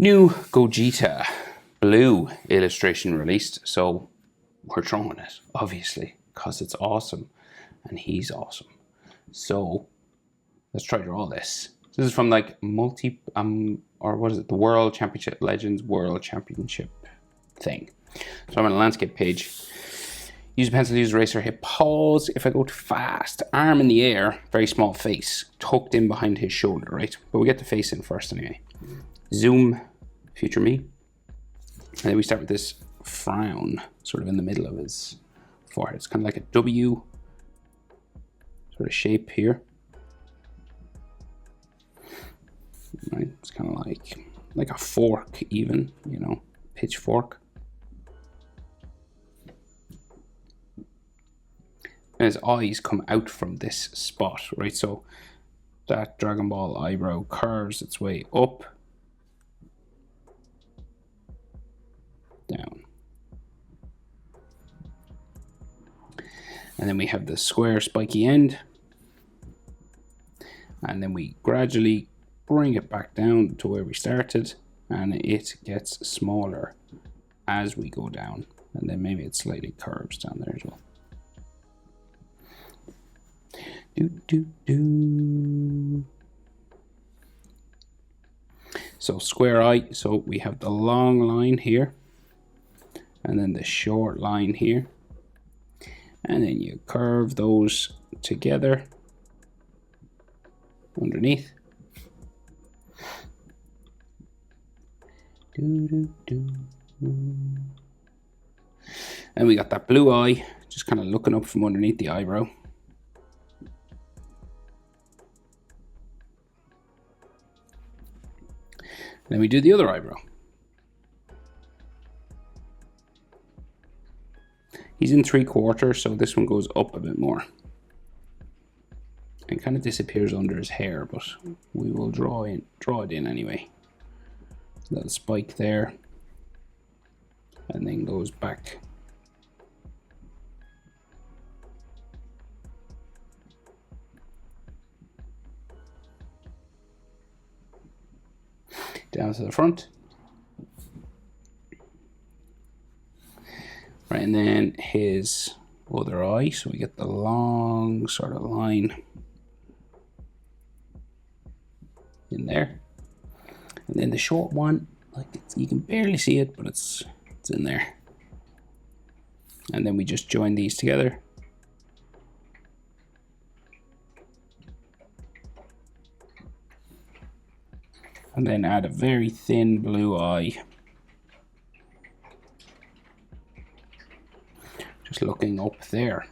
New Gogeta blue illustration released, so we're drawing it, obviously, because it's awesome and he's awesome. So let's try to draw this. This is from like or what is it? The World Championship, Legends World Championship thing. So I'm on a landscape page. Use a pencil, use eraser, hit pause. If I go too fast, arm in the air, very small face, tucked in behind his shoulder, right? But we get the face in first anyway. Zoom, future me. And then we start with this frown, sort of in the middle of his forehead. It's kind of like a W sort of shape here. Right, it's kind of like a fork even, you know, pitchfork. And his eyes come out from this spot, right? So that Dragon Ball eyebrow curves its way up, down. And then we have the square spiky end. And then we gradually bring it back down to where we started, and it gets smaller as we go down. And then maybe it slightly curves down there as well. So square eye, so we have the long line here, and then the short line here. And then you curve those together underneath. And we got that blue eye just kind of looking up from underneath the eyebrow. Then we do the other eyebrow. He's in 3/4, so this one goes up a bit more. It kind of disappears under his hair, but we will draw it in anyway. Little spike there, and then goes back. Down to the front. Right, and then his other eye, so we get the long sort of line in there. And then the short one, like you can barely see it, but it's in there. And then we just join these together. And then add a very thin blue eye. Just looking up there.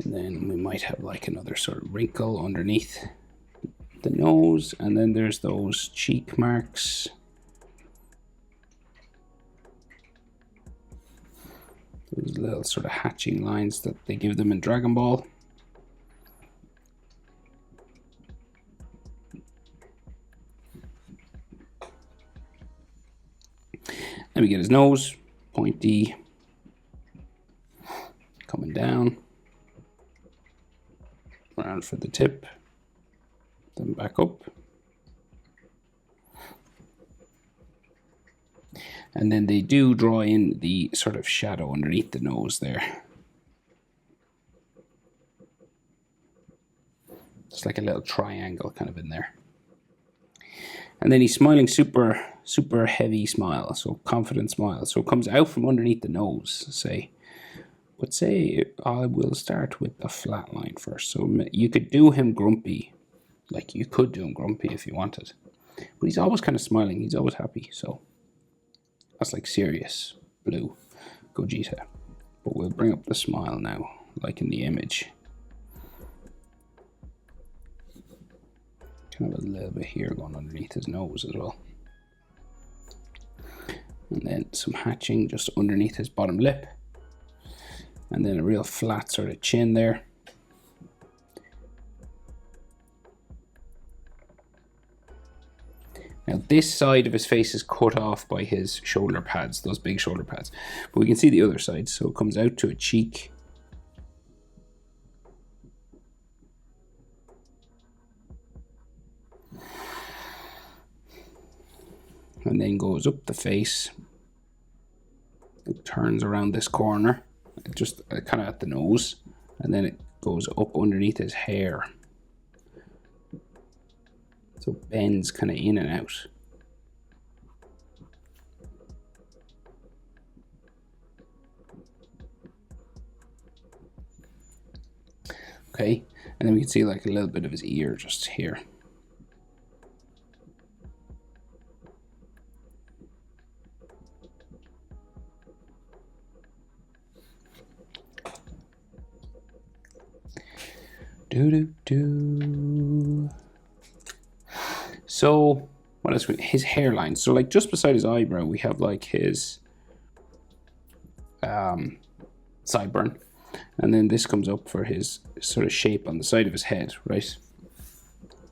And then we might have like another sort of wrinkle underneath the nose, and then there's those cheek marks. Those little sort of hatching lines that they give them in Dragon Ball. Then we get his nose, pointy, coming down, around for the tip, then back up. And then they do draw in the sort of shadow underneath the nose there. It's like a little triangle kind of in there. And then he's smiling super heavy smile, so confident smile. So it comes out from underneath the nose, say. But say I will start with the flat line first. So you could do him grumpy. Like you could do him grumpy if you wanted. But he's always kind of smiling. He's always happy. So that's like serious blue Gogeta. But we'll bring up the smile now, like in the image. Kind of a little bit here going underneath his nose as well. And then some hatching just underneath his bottom lip. And then a real flat sort of chin there. Now this side of his face is cut off by his shoulder pads, those big shoulder pads. But we can see the other side, so it comes out to a cheek. and then goes up the face. It turns around this corner, just kind of at the nose, and then it goes up underneath his hair. So it bends kind of in and out. Okay, and then we can see like a little bit of his ear just here. So what else? His hairline. So like just beside his eyebrow, we have like his sideburn, and then this comes up for his sort of shape on the side of his head, right?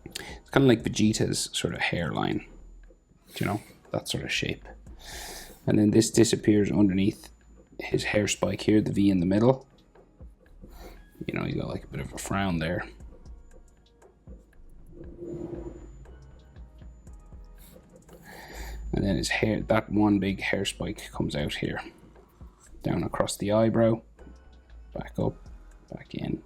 It's kind of like Vegeta's sort of hairline, you know, that sort of shape. And then this disappears underneath his hair spike here, the V in the middle. You know, you got like a bit of a frown there. And then his hair, that one big hair spike comes out here, down across the eyebrow, back up, back in.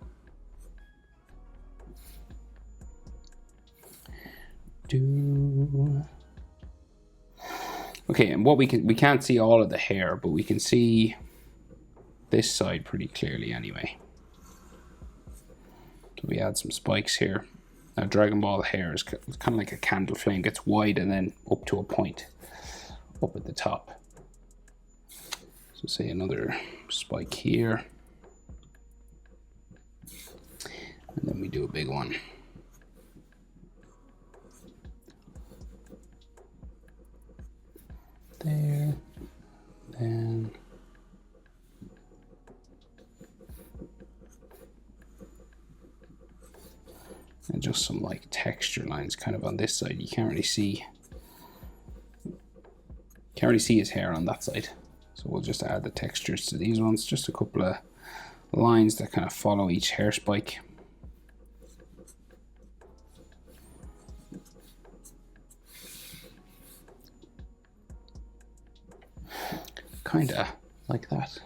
Okay, and what we can't see all of the hair, but we can see this side pretty clearly anyway. So we add some spikes here. Now Dragon Ball hair is kind of like a candle flame, gets wide and then up to a point up at the top. So say another spike here, and then we do a big one. There, then and just some like texture lines kind of on this side. You can't really see his hair on that side, so we'll just add the textures to these ones, just a couple of lines that kind of follow each hair spike. Kinda like that.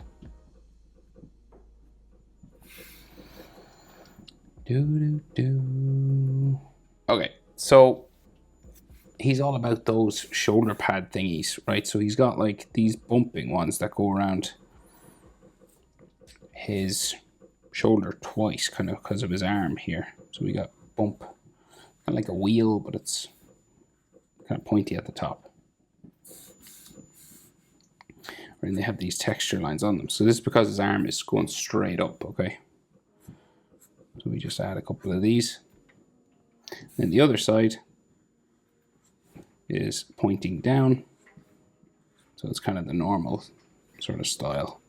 Okay, so he's all about those shoulder pad thingies, right? So he's got like these bumping ones that go around his shoulder twice, kind of because of his arm here. So we got bump, kind of like a wheel, but it's kind of pointy at the top. And they have these texture lines on them. So this is because his arm is going straight up, okay? So we just add a couple of these. Then the other side is pointing down. So it's kind of the normal sort of style.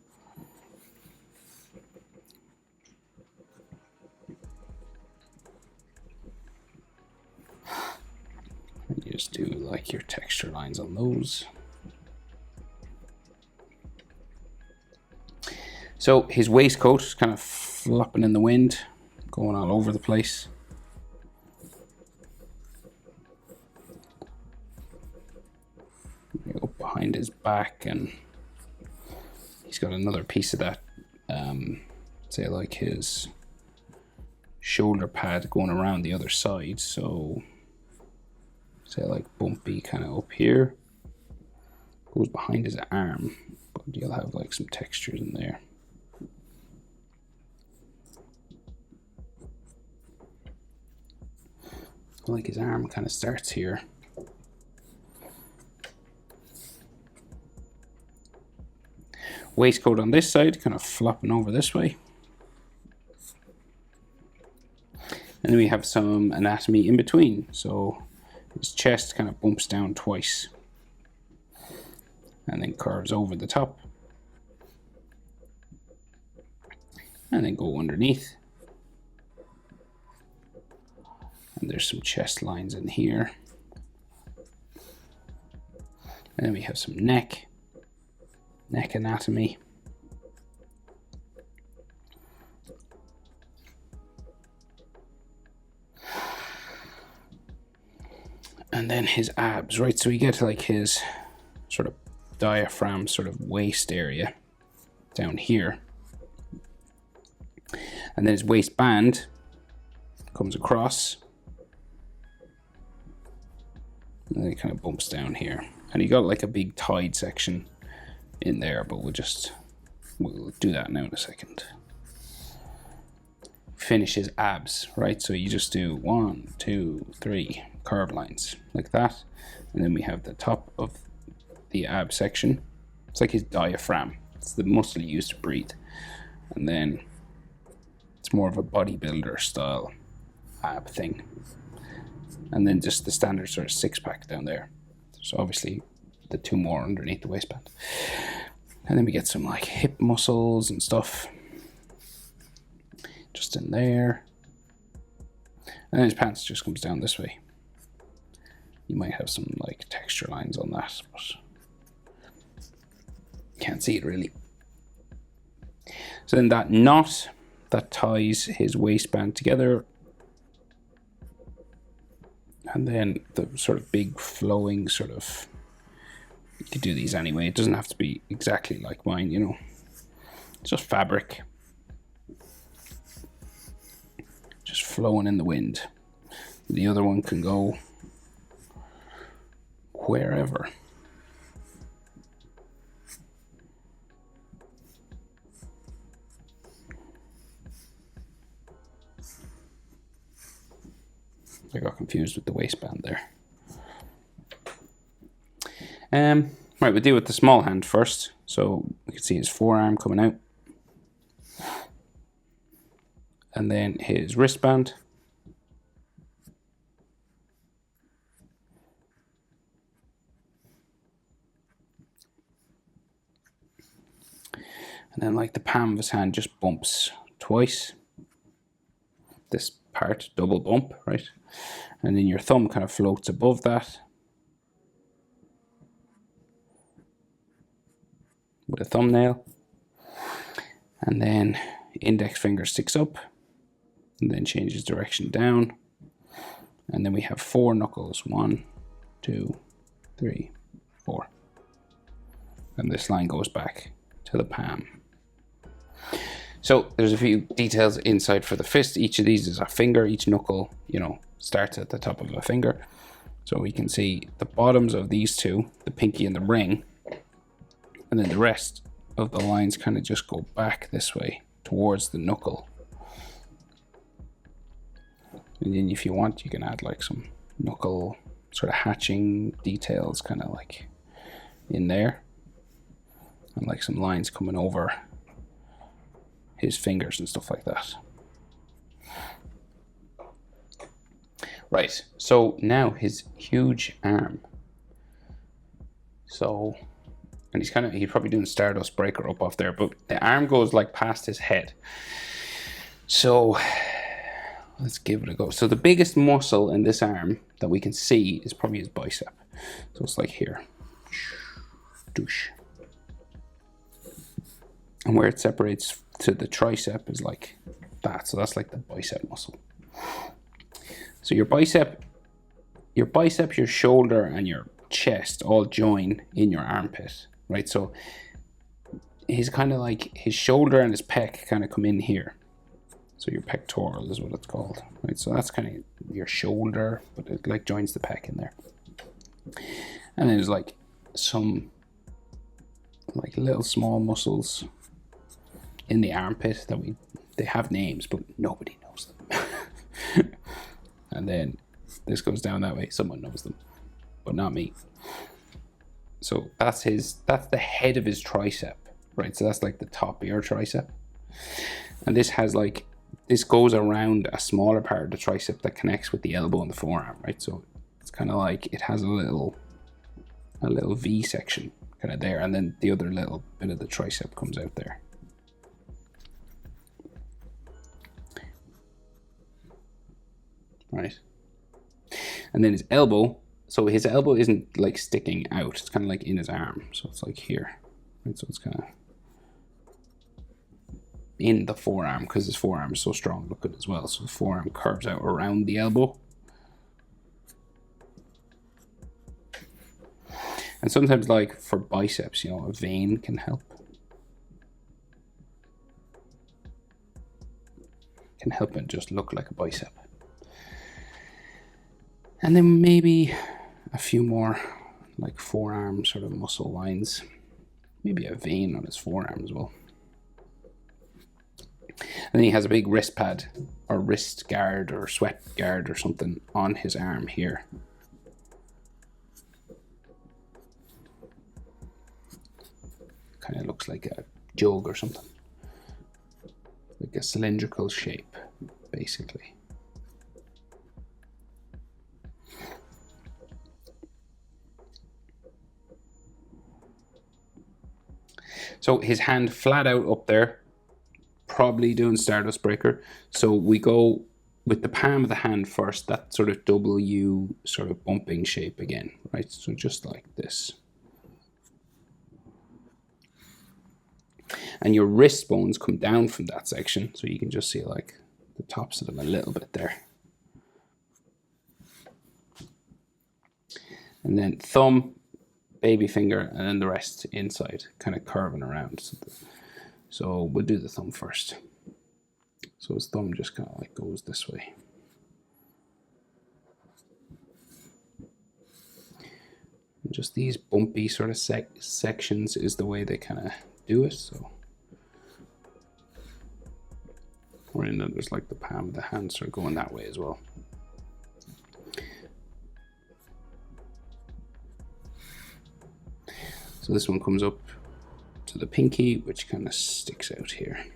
And you just do like your texture lines on those. So his waistcoat is kind of flopping in the wind, going all over the place. Up behind his back, and he's got another piece of that, say like his shoulder pad going around the other side. So say like bumpy kind of up here, goes behind his arm, but you'll have like some textures in there. Like his arm kind of starts here. Waistcoat on this side, kind of flopping over this way. And then we have some anatomy in between. So his chest kind of bumps down twice and then curves over the top. And then go underneath. And there's some chest lines in here. And then we have some neck anatomy. And And then his abs, right? So we get like his sort of diaphragm sort of waist area down here. And then his waistband comes across. And then it kind of bumps down here. And he got like a big tide section in there, but we'll do that now in a second. Finish his abs, right? So you just do 1, 2, 3 curve lines like that. And then we have the top of the ab section. It's like his diaphragm. It's the muscle you use to breathe. And then it's more of a bodybuilder style ab thing. And then just the standard sort of six-pack down there. So obviously the 2 more underneath the waistband. And then we get some like hip muscles and stuff just in there. And then his pants just comes down this way. You might have some like texture lines on that, but can't see it really. So then that knot that ties his waistband together, and then the sort of big flowing sort of, you could do these anyway, it doesn't have to be exactly like mine, you know, it's just fabric just flowing in the wind. The other one can go wherever. I got confused with the waistband there. Right, we'll deal with the small hand first. So we can see his forearm coming out. And then his wristband. And then like the palm of his hand just bumps twice. This part, double bump, right? And then your thumb kind of floats above that with a thumbnail. And then index finger sticks up and then changes direction down. And then we have 4 knuckles. 1, 2, 3, 4. And this line goes back to the palm. So there's a few details inside for the fist. Each of these is a finger. Each knuckle, you know, starts at the top of a finger. So we can see the bottoms of these two, the pinky and the ring. And then the rest of the lines kind of just go back this way towards the knuckle. And then if you want, you can add like some knuckle sort of hatching details kind of like in there. And like some lines coming over his fingers and stuff like that. Right, so now his huge arm. So, and he's probably doing Stardust Breaker up off there, but the arm goes like past his head. So let's give it a go. So the biggest muscle in this arm that we can see is probably his bicep. So it's like here. Douche. And where it separates to the tricep is like that. So that's like the bicep muscle. So your bicep, your shoulder, and your chest all join in your armpit, right? So he's kind of like his shoulder and his pec kind of come in here. So your pectoral is what it's called, right? So that's kind of your shoulder, but it like joins the pec in there. And then there's like some like little small muscles in the armpit that they have names, but nobody knows them. And then this goes down that way. Someone knows them, but not me. So that's the head of his tricep, right? So that's like the top of your tricep. And this goes around a smaller part of the tricep that connects with the elbow and the forearm, right? So it's kind of like it has a little V section kind of there, and then the other little bit of the tricep comes out there. Right. And then his elbow, so his elbow isn't like sticking out, it's kind of like in his arm. So it's like here, right? So it's kind of in the forearm because his forearm is so strong looking as well. So the forearm curves out around the elbow. And sometimes, like for biceps, you know, a vein can help. Can help it just look like a bicep. And then maybe a few more like forearm sort of muscle lines. Maybe a vein on his forearm as well. And then he has a big wrist pad or wrist guard or sweat guard or something on his arm here. Kind of looks like a jug or something. Like a cylindrical shape, basically. So his hand flat out up there, probably doing Stardust Breaker. So we go with the palm of the hand first, that sort of W sort of bumping shape again, right? So just like this. And your wrist bones come down from that section, so you can just see like the tops of them a little bit there. And then thumb, baby finger, and then the rest inside, kind of curving around. So we'll do the thumb first. So his thumb just kind of like goes this way. And just these bumpy sort of sections is the way they kind of do it. So, and then there's like the palm of the hand sort of going that way as well. So this one comes up to the pinky, which kind of sticks out here.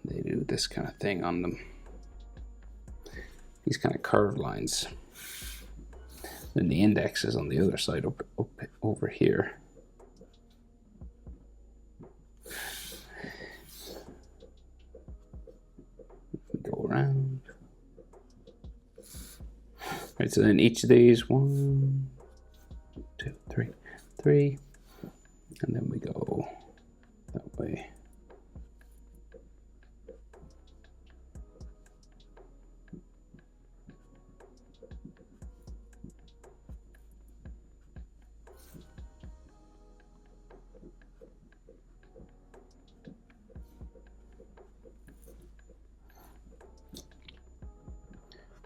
They do this kind of thing on them. These kind of curved lines. Then the index is on the other side, up over here. We go around. Right, so then each of these, 1, 2, 3, 3, and then we go that way.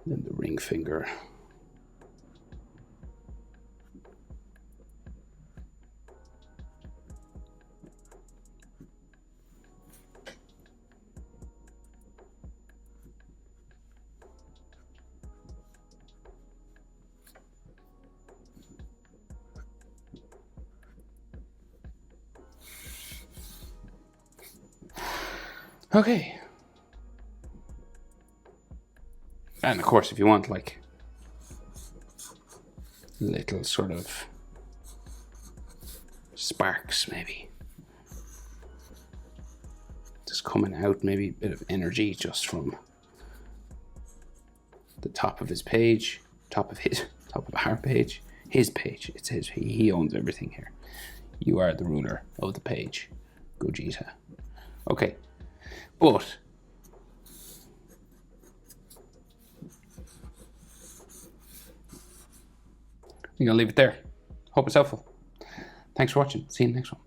Then the ring finger. Okay. And of course, if you want like little sort of sparks, maybe just coming out, maybe a bit of energy just from the top of his page, top of our page, his page. It's his. He owns everything here. You are the ruler of the page, Gogeta. Okay, but I'm gonna leave it there. Hope it's helpful. Thanks for watching. See you in the next one.